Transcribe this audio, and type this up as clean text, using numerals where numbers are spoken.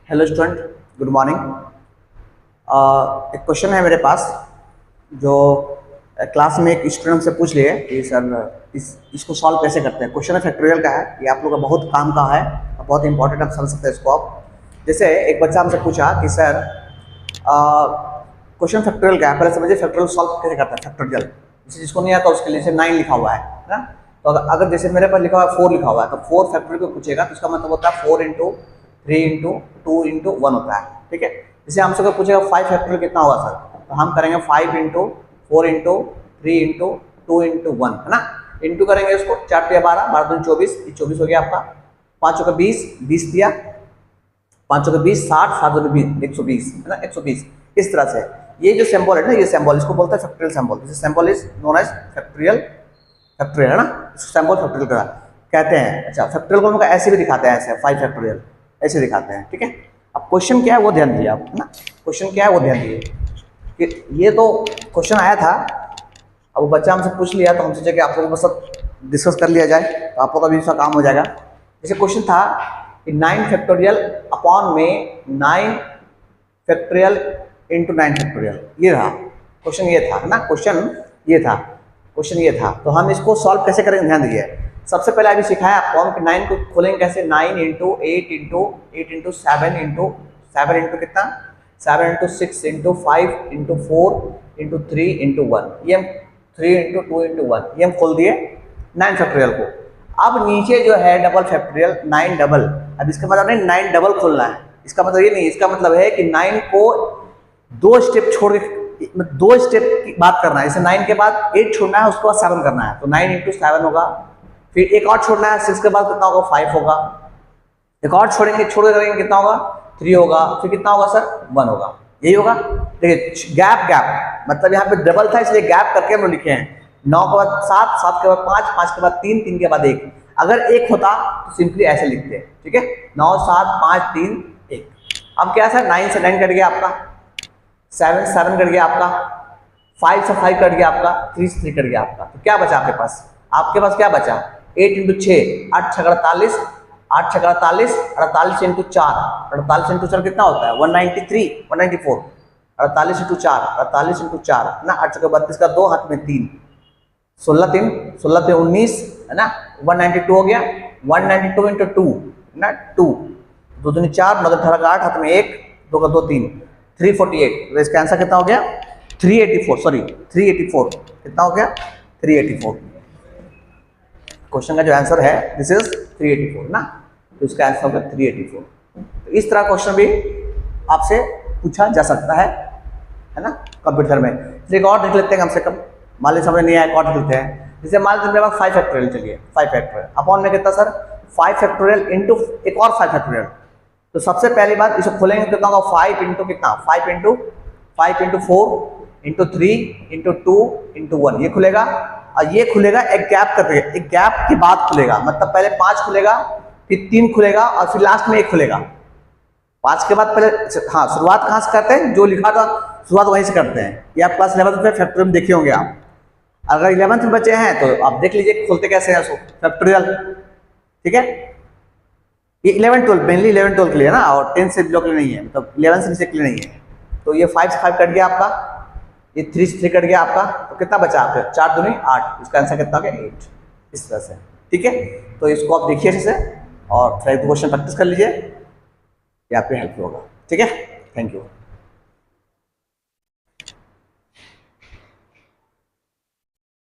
Hello student, good morning. एक question है मेरे पास जो क्लास में एक स्टूडेंट से पूछ लिए कि सर इसको सॉल्व कैसे करते हैं। क्वेश्चन फैक्टोरियल का है, ये आप लोग का बहुत काम का है और बहुत इंपॉर्टेंट, आप समझ सकते हैं इसको आप। जैसे एक बच्चा हमसे पूछा कि सर क्वेश्चन फैक्टोरियल का है, पहले समझिए फैक्टोरियल सॉल्व कैसे करता है। फैक्टोरियल जैसे जिसको नहीं आता उसके लिए जैसे 9 लिखा हुआ है ना, तो अगर जैसे मेरे पास लिखा हुआ है 4 लिखा हुआ है तो 4 फैक्टोरियल को पूछेगा तो इसका मतलब होता है 4 इंटू 3 इंटू 2 इंटू 1 होता है। ठीक है, जैसे हमसे कोई पूछेगा 5 फैक्टोरियल कितना होगा सर, तो हम करेंगे 5 इंटू 4 इंटू 3 इंटू 2 इंटू 1 है ना। इंटू करेंगे उसको 4 या 12, 12 दूनी 24, 24 हो गया आपका। 5 का 20, 20 दिया, 5 का 20, 60, 7 दूनी 20, 120 है ना, 120। इस तरह से ये जो सिंबल है ना, ये सिंबल इसको बोलते हैं factorial symbol. This symbol is known as factorial, factorial है ना, सिंबल फैक्टोरियल का कहते हैं। अच्छा, फैक्टोरियल को हम ऐसे भी दिखाते हैं, ऐसे 5 फैक्टोरियल ऐसे दिखाते हैं। ठीक है, अब क्वेश्चन क्या है वो ध्यान दिए आप है ना, क्वेश्चन क्या है वो ध्यान दिए कि ये तो क्वेश्चन आया था, अब वो बच्चा हमसे पूछ लिया तो हम सोचे कि आप लोगों को सब डिस्कस कर लिया जाए तो आप लोगों का भी इसका काम हो जाएगा। जैसे क्वेश्चन था कि 9 फैक्टोरियल अपॉन में 9 फैक्टोरियल इंटू 9 फैक्टोरियल, ये रहा क्वेश्चन, ये था ना क्वेश्चन, ये था क्वेश्चन, ये था। तो हम इसको सॉल्व कैसे करेंगे ध्यान दीजिए। सबसे पहले अभी सिखाया आपको हम कि 9 को खोलेंगे कैसे, 9 into 8 into 8 into 7 into 7 into कितना, 7 into 6 into 5 into 4 into 3 into 1, ये हम 3 इंटू 2 इंटू 1, ये हम खोल दिए 9 फैक्टोरियल को। अब नीचे जो है डबल फैक्टोरियल 9 डबल, अब इसका मतलब नहीं 9 डबल खोलना है, इसका मतलब ये नहीं, इसका मतलब है कि 9 को 2 स्टेप छोड़ के 2 स्टेप की बात करना है। जैसे 9 के बाद 8 छोड़ना है, उसके बाद 7 करना है, तो 9 इंटू 7 होगा। फिर एक और छोड़ना है, 6 के बाद कितना होगा, 5 होगा। एक और छोड़ेंगे, छोड़ करेंगे कितना होगा, 3 होगा। फिर कितना होगा सर, 1 होगा। यही होगा। देखिए गैप गैप मतलब यहाँ पे डबल था इसलिए गैप करके हम लिखे हैं। 9 के बाद 7, 7 के बाद 5, 5 के बाद 3, 3 के बाद 1। अगर 1 होता तो सिंपली ऐसे लिखते हैं। ठीक है, 9 7 5 3 1। अब क्या सर, 9 से 9 कट गया आपका, 7 से 7 कट गया आपका, 5 से 5 कट गया आपका, 3 से 3 कट गया आपका। तो क्या बचा आपके पास, आपके पास क्या बचा, 8 इंटू 6, 8 6 48, 8 6 48, 48 इंटू 4, 48 इंटू 4 कितना होता है 193, 194, 48 इंटू 4, 48 इंटू 4 है ना, 8 6 32 का 2, हाथ में 3, 16 3, 16 3 19 है ना, 192 हो गया। 192 इंटू 2 है ना, 2 2 दूनी 4, 9 18 का 8, हाथ में 1, 2 का 2 3, 348। तो इसका आंसर कितना हो गया, 384, सॉरी 384, कितना हो गया 384। क्वेश्चन का जो आंसर है दिस इज 384 ना, तो इसका आंसर होगा 384। तो इस तरह क्वेश्चन भी आपसे पूछा जा सकता है ना कंप्यूटर में। एक और देख लेते हैं, कम से कम मान लीजिए समझ नहीं आया, एक और देख लेते हैं। जैसे मान लीजिए मेरे पास 5 फैक्टोरियल, चलिए 5 फैक्टोरियल अपॉन में कितना सर, 5 फैक्टोरियल इंटू एक और 5 फैक्टोरियल। तो सबसे पहली बात इसे खोलेंगे कितना होगा, 5 इंटू कितना, 5 इंटू 4 इंटू 3 इंटू 2 इंटू 1, ये खुलेगा। और ये खुलेगा एक गैप करके, एक गैप के बाद खुलेगा, मतलब पहले 5 खुलेगा, फिर 3 खुलेगा और फिर लास्ट में 1 खुलेगा। 5 के बाद पहले, हाँ शुरुआत कहाँ से करते हैं, जो लिखा था शुरुआत वहीं से करते हैं। ये आप क्लास 11th में फैक्टोरियल देखे होंगे आप। अगर 11th में बचे हैं तो आप देख लीजिए खोलते कैसे हैं फैक्टोरियल। ठीक है, ये 11 12 मेनली 11 12 के लिए ना, और 10 से बिलो के लिए नहीं है, मतलब 11 से नीचे के लिए नहीं है। तो ये 5 से 5 कट गया आपका, ये 3 से 3 कट गया आपका, तो कितना बचा आपका, 4 दूनी 8, इसका आंसर कितना हो गया 8, इस तरह से। ठीक है, तो इसको आप देखिए अच्छे से और थोड़ा क्वेश्चन प्रैक्टिस कर लीजिए, ये आपको हेल्प होगा। ठीक है, थैंक यू।